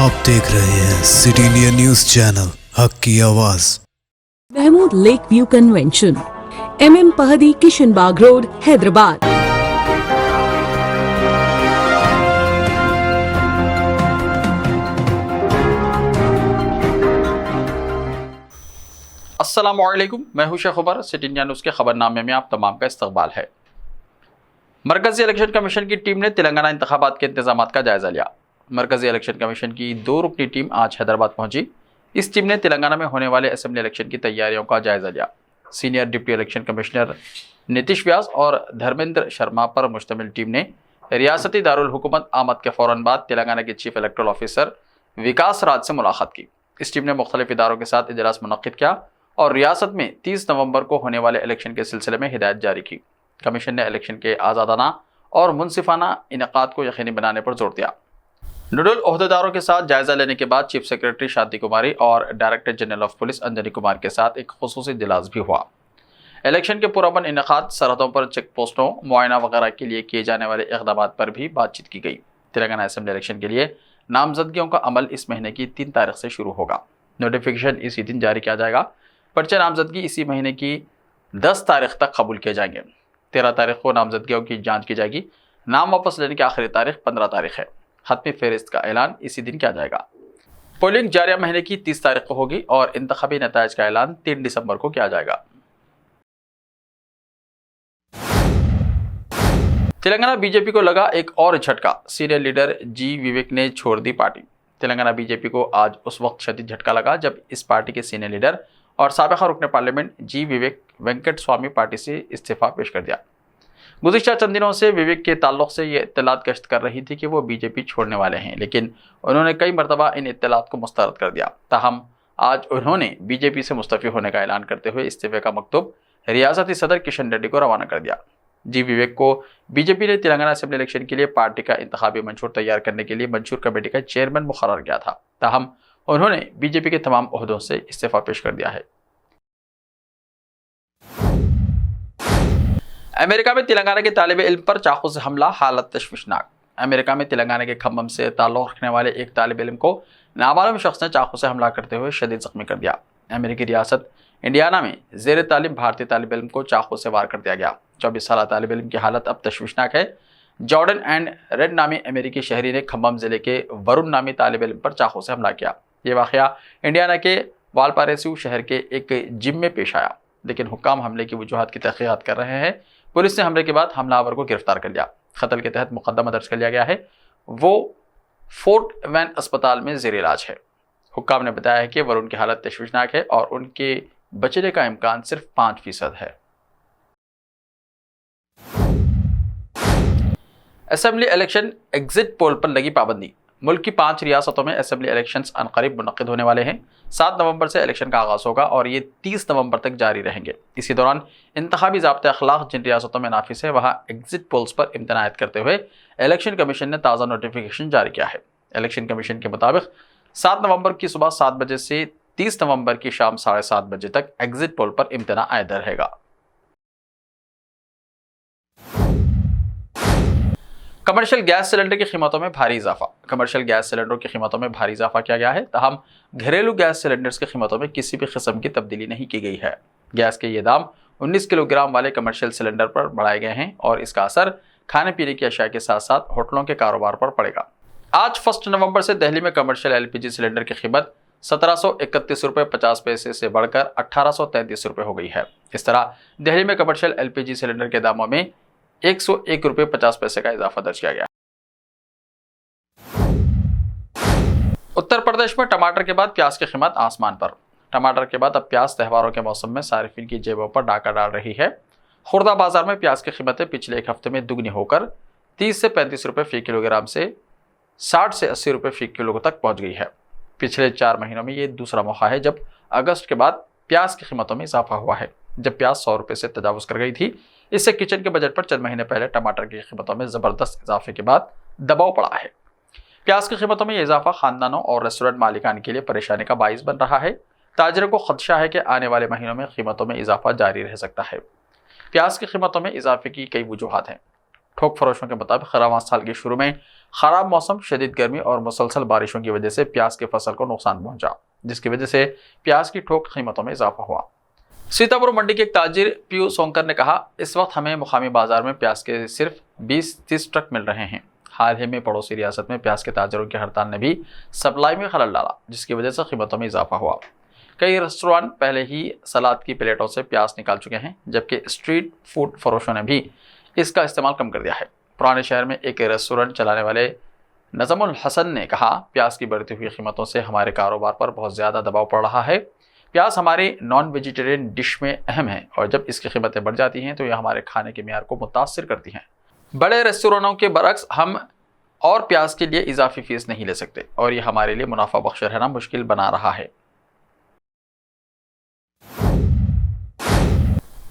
आप देख रहे हैं सिटी इंडिया न्यूज चैनल, हक की आवाज। Mahmood lake view convention, MM Pahadi, Kishanbagh road, Hyderabad. अस्सलामुअलैकुम, मैं हूं Sheikh Umar. City India news के खबरनामे में आप तमाम का इस्तकबाल है। मरकजी इलेक्शन कमीशन की टीम ने तेलंगाना इंतखाबात के इंतजाम का जायजा लिया। मरकजी इलेक्शन कमीशन की 2 रुकनी टीम आज हैदराबाद पहुंची। इस टीम ने तेलंगाना में होने वाले असेंबली इलेक्शन की तैयारियों का जायजा लिया। Senior deputy election commissioner Nitish Vyas और धर्मेंद्र शर्मा पर मुश्तमिल टीम ने रियासती दारुल हुकूमत आमद के फ़ौरन बाद तेलंगाना के चीफ इलेक्टोरल ऑफिसर विकास राज से मुलाकात की। इस टीम ने मुख्तलिफ इदारों के साथ इजलास मुनक्किद किया और रियासत में 30 नवंबर को होने वाले इलेक्शन के सिलसिले में हिदायत जारी की। कमीशन ने इलेक्शन के आज़ादाना और मुनसिफाना इनेकाद को यकीनी बनाने पर जोर दिया। नोडल ओहदेदारों के साथ जायजा लेने के बाद चीफ सेक्रेटरी शांति कुमारी और director general of police Anjani Kumar के साथ एक खुसूसी इजलास भी हुआ। इलेक्शन के पुरअमन इनेकाद, सरहदों पर चेक पोस्टों, मुआयना वगैरह के लिए किए जाने वाले इक़दाम पर भी बातचीत की गई। तेलंगाना असेंबली इलेक्शन के लिए नामजदगियों का अमल इस महीने की 3 तारीख से शुरू होगा। नोटिफिकेशन इसी दिन जारी किया जाएगा। पर्चे नामजदगी इसी महीने की 10 तारीख तक कबूल किए जाएंगे। 13 तारीख को नामजदगियों की जांच की जाएगी। नाम वापस लेने की आखिरी तारीख 15 तारीख है। खत्मी फहरिस्त का ऐलान इसी दिन किया जाएगा। पोलिंग जारिया महीने की 30 तारीख को होगी और इंतखाबी नताइज का ऐलान 3 दिसंबर को किया जाएगा। तेलंगाना बीजेपी को लगा एक और झटका। सीनियर लीडर जी विवेक ने छोड़ दी पार्टी। तेलंगाना बीजेपी को आज उस वक्त शदीद झटका लगा जब इस पार्टी के सीनियर लीडर और साबिक़ा रुकन पार्लियामेंट जी विवेक वेंकट स्वामी पार्टी से इस्तीफा पेश कर दिया। गुज़िश्ता चंद दिनों से विवेक के ताल्लुक से ये इत्तलात गश्त कर रही थी कि वो बीजेपी छोड़ने वाले हैं, लेकिन उन्होंने कई मरतबा इन इत्तलात को मुस्तरद कर दिया। ताहम आज उन्होंने बीजेपी से मुस्तफ़ी होने का ऐलान करते हुए इस्तीफे का मकतूब रियासती सदर किशन रेड्डी को रवाना कर दिया। जी विवेक को बीजेपी ने तेलंगाना असेंबली इलेक्शन के लिए पार्टी का इंतखाबी मंशूर तैयार करने के लिए मंशूर कमेटी का चेयरमैन मुकर्रर किया था। ताहम उन्होंने बीजेपी के तमाम ओहदों से इस्तीफा पेश कर दिया है। अमेरिका में तेलंगाना के तालिब इल्म पर चाकू से हमला, हालत तशवीशनाक। अमेरिका में तेलंगाना के खम्मम से ताल्लुक़ रखने वाले एक तालिब इल्म को नामालूम शख्स ने चाकू से हमला करते हुए शदीद ज़ख्मी कर दिया। अमेरिकी रियासत इंडियाना में ज़ेर तालीम भारतीय तालिब इल्म को चाकू से वार कर दिया गया। 24 साल तालिब इल्म की हालत अब तशवीशनाक है। जॉर्डन एंड रेड नामी अमेरिकी शहरी ने खम्मम ज़िले के वरुण नामी तालिब इल्म पर चाकू से हमला किया। ये वाक़या इंडियाना के वालपारेसियो शहर के एक जिम में पेश आया, लेकिन हुक्काम हमले की वजूहात की तहक़ीक़ात कर रहे हैं। पुलिस ने हमले के बाद हमलावर को गिरफ्तार कर लिया। कत्ल के तहत मुकदमा दर्ज कर लिया गया है। वो फोर्ट वैन अस्पताल में ज़ेर इलाज है। हुक्काम ने बताया है कि वरुण की हालत तशवीशनाक है और उनके बचने का इम्कान सिर्फ 5% है। असेंबली इलेक्शन एग्जिट पोल पर लगी पाबंदी। मुल्क की 5 रियासतों में असेंबली इलेक्शंस अनकरीब मुनक्किद होने वाले हैं। 7 नवंबर से इलेक्शन का आगाज़ होगा और ये 30 नवंबर तक जारी रहेंगे। इसी दौरान इंतखाबी ज़ाब्ते अखलाक जिन रियासतों में नाफिस है वहाँ एग्जिट पोल्स पर इम्तनायत करते हुए इलेक्शन कमीशन ने ताज़ा नोटिफिकेशन जारी किया है। इलेक्शन कमीशन के मुताबिक 7 नवंबर की सुबह 7 बजे से 30 नवंबर की शाम 7:30 बजे तक एग्जिट पोल पर इम्तना आयद रहेगा। कमर्शियल गैस सिलेंडर की कीमतों में भारी इजाफा। कमर्शियल गैस सिलेंडरों की कीमतों में भारी इजाफा किया गया है। ताहम घरेलू गैस सिलेंडर्स की कीमतों में किसी भी किस्म की तब्दीली नहीं की गई है। गैस के ये दाम 19 किलोग्राम वाले कमर्शियल सिलेंडर पर बढ़ाए गए हैं और इसका असर खाने पीने की अशिया के साथ साथ होटलों के कारोबार पर पड़ेगा। आज 1 नवंबर से दिल्ली में कमर्शियल LPG सिलेंडर की कीमत 1731 रुपये 50 पैसे से बढ़कर 1833 रुपये हो गई है। इस तरह दिल्ली में कमर्शियल LPG सिलेंडर के दामों में 101 रुपये 50 पैसे का इजाफा दर्ज किया गया। उत्तर प्रदेश में टमाटर के बाद प्याज की कीमत आसमान पर। टमाटर के बाद अब प्याज त्योहारों के मौसम में सारिफिन की जेबों पर डाका डाल रही है। खुर्दा बाजार में प्याज की कीमतें पिछले एक हफ्ते में दुगनी होकर 30 से 35 रुपये फी किलोग्राम से 60 से 80 रुपये फी किलो तक पहुंच गई है। पिछले 4 महीनों में ये दूसरा मौका है जब अगस्त के बाद प्याज की कीमतों में इजाफा हुआ है, जब प्याज 100 रुपये से तजावुज़ कर गई थी। इससे किचन के बजट पर चंद महीने पहले टमाटर की कीमतों में ज़बरदस्त इजाफे के बाद दबाव पड़ा है। प्याज की कीमतों में ये इजाफा खानदानों और रेस्टोरेंट मालिकान के लिए परेशानी का बाइस बन रहा है। ताजरों को खदशा है कि आने वाले महीनों में कीमतों में इजाफा जारी रह सकता है। प्याज की कीमतों में इजाफे की कई वजूहात हैं। ठोक फरोशों के मुताबिक रवां साल के शुरू में खराब मौसम, शदीद गर्मी और मुसलसल बारिशों की वजह से प्याज की फसल को नुकसान पहुंचा, जिसकी वजह से प्याज की ठोक कीमतों में इजाफा हुआ। सीतापुर मंडी के एक ताजिर पीयू सोंकर ने कहा, इस वक्त हमें मुकामी बाजार में प्याज के सिर्फ 20-30 ट्रक मिल रहे हैं। हाल ही में पड़ोसी रियासत में प्याज के ताजिरों की हड़ताल ने भी सप्लाई में खलल डाला, जिसकी वजह से कीमतों में इजाफा हुआ। कई रेस्टोरेंट पहले ही सलाद की प्लेटों से प्याज निकाल चुके हैं, जबकि स्ट्रीट फूड फरोशों ने भी इसका इस्तेमाल कम कर दिया है। पुराने शहर में एक रेस्टोरेंट चलाने वाले नजमुल हसन ने कहा, प्याज की बढ़ती हुई कीमतों से हमारे कारोबार पर बहुत ज़्यादा दबाव पड़ रहा है। प्याज हमारी नॉन वेजिटेरियन डिश में अहम है और जब इसकी कीमतें बढ़ जाती हैं तो यह हमारे खाने के मियार को मुतासिर करती हैं। बड़े रेस्टोरेंटों के बरक्स हम और प्याज के लिए इजाफी फीस नहीं ले सकते और यह हमारे लिए मुनाफा बख्श रहना मुश्किल बना रहा है।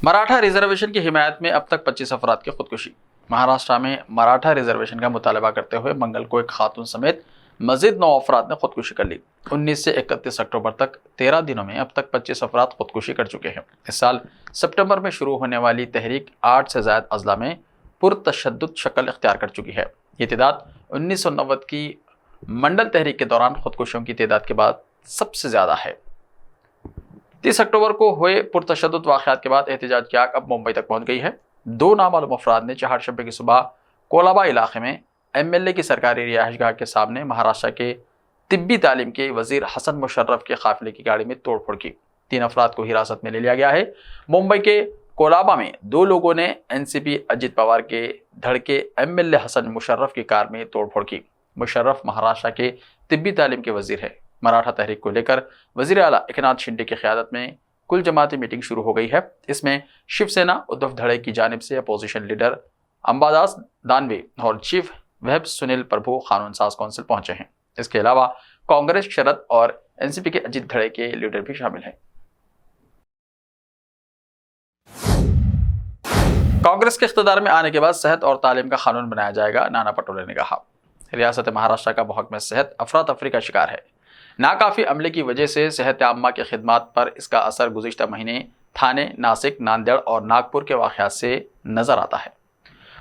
मराठा रिजर्वेशन की हिमायत में अब तक 25 अफराद की खुदकुशी। महाराष्ट्र में मराठा रिजर्वेशन का मुतालबा करते हुए मंगल को एक खातून समेत मजीद 9 अफराद ने खुदकुशी कर ली। 19 से 31 अक्टूबर तक 13 दिनों में अब तक 25 अफराद खुदकुशी कर चुके हैं। इस साल सितंबर में शुरू होने वाली तहरीक 8 से ज़ायद अजला में पुरतशद्दुद शक्ल इख्तियार कर चुकी है। ये तादाद 1990 की मंडल तहरीक के दौरान खुदकुशियों की तादाद के बाद सबसे ज़्यादा है। 30 अक्टूबर को हुए पुरतशद्दुद वाक़यात के बाद एहतजाज की आग अब मुंबई तक पहुँच गई है। 2 नामालूम अफराद ने चहारशंबे की सुबह कोलाबा इलाके में MLA की सरकारी रिहाइशगाह के सामने महाराष्ट्र के तिब्बी तालीम के वजीर हसन मुशर्रफ के काफिले की गाड़ी में तोड़फोड़ की। 3 अफराद को हिरासत में ले लिया गया है। मुंबई के कोलाबा में 2 लोगों ने NCP अजित पवार के धड़के MLA हसन मुशर्रफ की कार में तोड़फोड़ की। मुशर्रफ महाराष्ट्र के तिब्बी तालीम के वजीर है। मराठा तहरीक को लेकर वजीर आला एकनाथ शिंदे की क़यादत में कुल जमाती मीटिंग शुरू हो गई है। इसमें शिवसेना उद्धव धड़े की जानिब से अपोजिशन लीडर अंबादास दानवे और चीफ वेब सुनील प्रभु कानून साज काउंसिल पहुंचे हैं। इसके अलावा कांग्रेस शरद और NCP के अजित धड़े के लीडर भी शामिल हैं। कांग्रेस के इख्तिदार में आने के बाद सेहत और तालीम का कानून बनाया जाएगा, नाना पटोले ने कहा। रियासत महाराष्ट्र का महकमा सेहत अफरा तफरी का शिकार है। नाकाफी अमले की वजह से सेहत आम्मा की खिदमात पर इसका असर गुज़िश्ता महीने थाने, नासिक, नांदेड़ और नागपुर के वाक़यात से नजर आता है।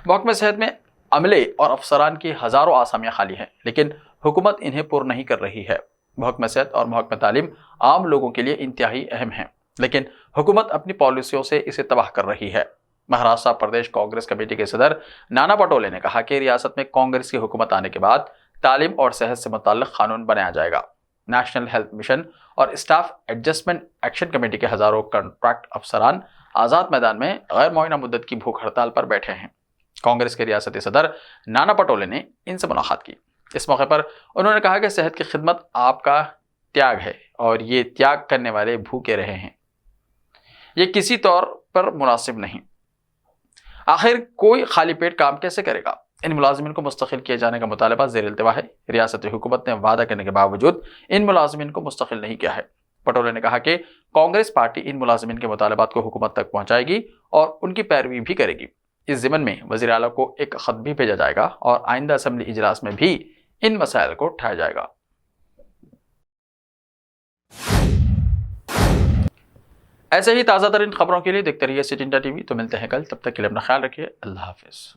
महकमा सेहत में अमले और अफसरान की हज़ारों आसामियाँ खाली हैं, लेकिन हुकूमत इन्हें पुर नहीं कर रही है। महकमा सेहत और महकमा तालीम आम लोगों के लिए इंतहाई अहम है, लेकिन हुकूमत अपनी पॉलिसियों से इसे तबाह कर रही है। महाराष्ट्र प्रदेश कांग्रेस कमेटी के सदर नाना पटोले ने कहा कि रियासत में कांग्रेस की हुकूमत आने के बाद तालीम और सेहत से मुताल्लिक़ कानून बनाया जाएगा। नेशनल हेल्थ मिशन और स्टाफ एडजस्टमेंट एक्शन कमेटी के हज़ारों कॉन्ट्रैक्ट अफसरान आज़ाद मैदान में गैर मुअय्यना मुद्दत की भूख हड़ताल पर बैठे हैं। कांग्रेस के रियासती सदर नाना पटोले ने इनसे मुलाकात की। इस मौके पर उन्होंने कहा कि सेहत की खिदमत आपका त्याग है और ये त्याग करने वाले भूखे रहे हैं। ये किसी तौर पर मुनासिब नहीं। आखिर कोई खाली पेट काम कैसे करेगा? इन मुलाजिमीन को मुस्तकिल किए जाने का मुतालबा ज़ेर इल्तिवा है। रियासती हुकूमत ने वादा करने के बावजूद इन मुलाजिमीन को मुस्तकिल नहीं किया है। पटोले ने कहा कि कांग्रेस पार्टी इन मुलाजिमीन के मुतालबात को हुकूमत तक पहुँचाएगी और उनकी पैरवी भी करेगी। इस ज़िमन में वज़ीर आला को एक ख़त भी भेजा जाएगा और आइंदा असम्बली इजलास में भी इन मसाइल को उठाया जाएगा। ऐसे ही ताज़ा तरीन खबरों के लिए देखते रहिए सिटी इंडिया टीवी। तो मिलते हैं कल, तब तक के लिए अपना ख्याल रखिए। अल्लाह हाफिज़।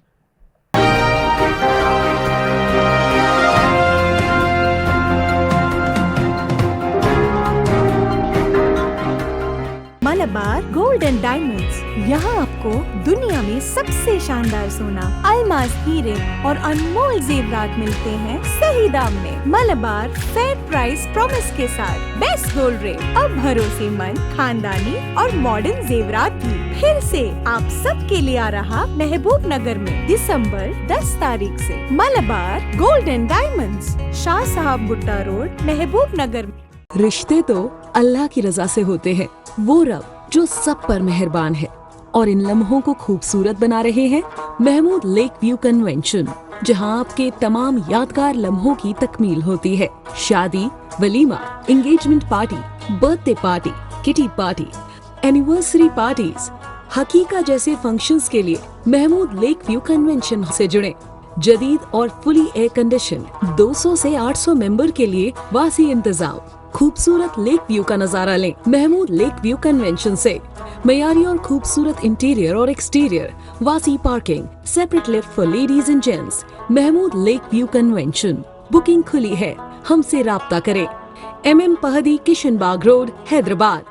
मलबार गोल्ड एंड डायमंड्स, यहाँ आपको दुनिया में सबसे शानदार सोना, अलमास हीरे और अनमोल जेवरात मिलते हैं सही दाम में। मलबार फेयर प्राइस प्रॉमिस के साथ बेस्ट गोल्ड रेट, अब भरोसेमंद, खानदानी और मॉडर्न जेवरात भी फिर से आप सब के लिए आ रहा महबूब नगर में दिसंबर 10 तारीख से। Malabar gold and diamonds, Shah साहब भुट्टा रोड, महबूब नगर में। रिश्ते तो अल्लाह की रजा से होते हैं, वो रब जो सब पर मेहरबान है और इन लम्हों को खूबसूरत बना रहे हैं महमूद लेक व्यू कन्वेंशन, जहां आपके तमाम यादगार लम्हों की तकमील होती है। शादी, वलीमा, engagement party, birthday party, kitty party, anniversary parties, हकीका जैसे फंक्शंस के लिए महमूद लेक व्यू कन्वेंशन से जुड़े। जदीद और फुली एयर कंडीशन 200 से 800 मेंबर के लिए वासी इंतजाम। खूबसूरत लेक व्यू का नजारा लें महमूद लेक व्यू कन्वेंशन से। मयारी और खूबसूरत इंटीरियर और एक्सटीरियर, वासी parking, separate lift for ladies and gents, Mahmood lake view convention. Booking खुली है, हमसे राब्ता करें। MM Pahadi, Kishanbagh road, Hyderabad.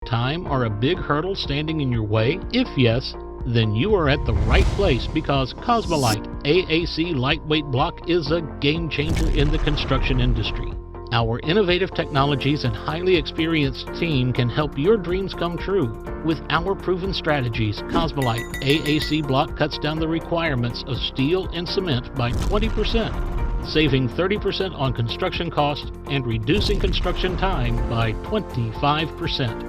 Time or a big hurdle standing in your way? If yes, then you are at the right place because Cosmolite AAC lightweight block is a game changer in the construction industry. Our innovative technologies and highly experienced team can help your dreams come true. With our proven strategies, Cosmolite AAC block cuts down the requirements of steel and cement by 20%, saving 30% on construction costs and reducing construction time by 25%.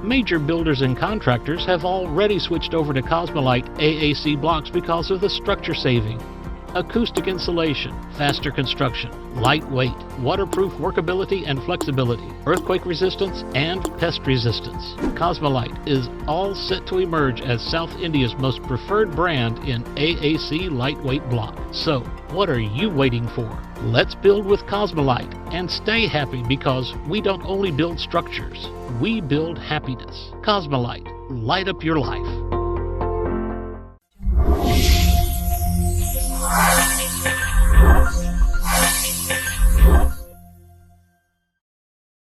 Major builders and contractors have already switched over to Cosmolite AAC blocks because of the structure saving. Acoustic insulation, faster construction, lightweight, waterproof workability and flexibility, earthquake resistance, and pest resistance. Cosmolite is all set to emerge as South India's most preferred brand in AAC lightweight block. So, what are you waiting for? Let's build with Cosmolite and stay happy because we don't only build structures, we build happiness. Cosmolite, light up your life.